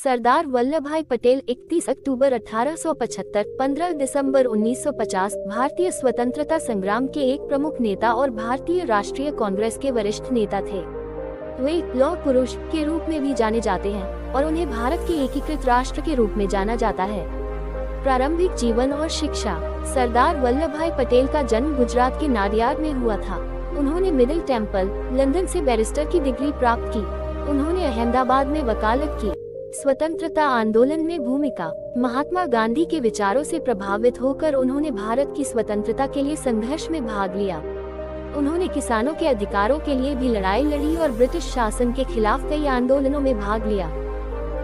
सरदार वल्लभ भाई पटेल 31 अक्टूबर 1875, 15 दिसंबर 1950 भारतीय स्वतंत्रता संग्राम के एक प्रमुख नेता और भारतीय राष्ट्रीय कांग्रेस के वरिष्ठ नेता थे। वे लौह पुरुष के रूप में भी जाने जाते हैं और उन्हें भारत के एकीकृत राष्ट्र के रूप में जाना जाता है। प्रारंभिक जीवन और शिक्षा। सरदार वल्लभ भाई पटेल का जन्म गुजरात के नाडियाड में हुआ था। उन्होंने मिडिल टेम्पल, लंदन से बैरिस्टर की डिग्री प्राप्त की। उन्होंने अहमदाबाद में वकालत की। स्वतंत्रता आंदोलन में भूमिका। महात्मा गांधी के विचारों से प्रभावित होकर उन्होंने भारत की स्वतंत्रता के लिए संघर्ष में भाग लिया। उन्होंने किसानों के अधिकारों के लिए भी लड़ाई लड़ी और ब्रिटिश शासन के खिलाफ कई आंदोलनों में भाग लिया।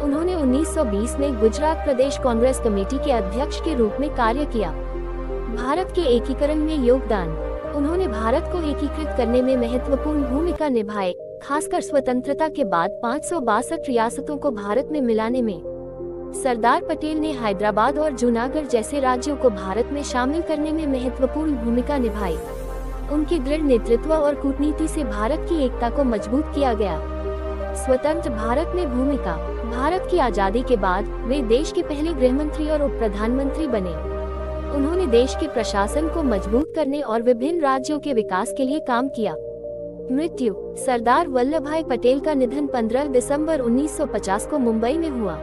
उन्होंने 1920 में गुजरात प्रदेश कांग्रेस कमेटी के अध्यक्ष के रूप में कार्य किया। भारत के एकीकरण में योगदान। उन्होंने भारत को एकीकृत करने में महत्वपूर्ण भूमिका निभाई, खासकर स्वतंत्रता के बाद 562 रियासतों को भारत में मिलाने में। सरदार पटेल ने हैदराबाद और जूनागढ़ जैसे राज्यों को भारत में शामिल करने में महत्वपूर्ण भूमिका निभाई। उनके दृढ़ नेतृत्व और कूटनीति से भारत की एकता को मजबूत किया गया। स्वतंत्र भारत में भूमिका। भारत की आजादी के बाद वे देश के पहले गृहमंत्री और उप प्रधानमंत्री बने। उन्होंने देश के प्रशासन को मजबूत करने और विभिन्न राज्यों के विकास के लिए काम किया। मृत्यु। सरदार वल्लभ भाई पटेल का निधन 15 दिसंबर 1950 को मुंबई में हुआ।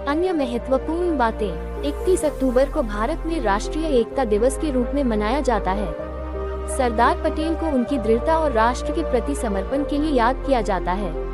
अन्य महत्वपूर्ण बातें। 31 अक्टूबर को भारत में राष्ट्रीय एकता दिवस के रूप में मनाया जाता है। सरदार पटेल को उनकी दृढ़ता और राष्ट्र के प्रति समर्पण के लिए याद किया जाता है।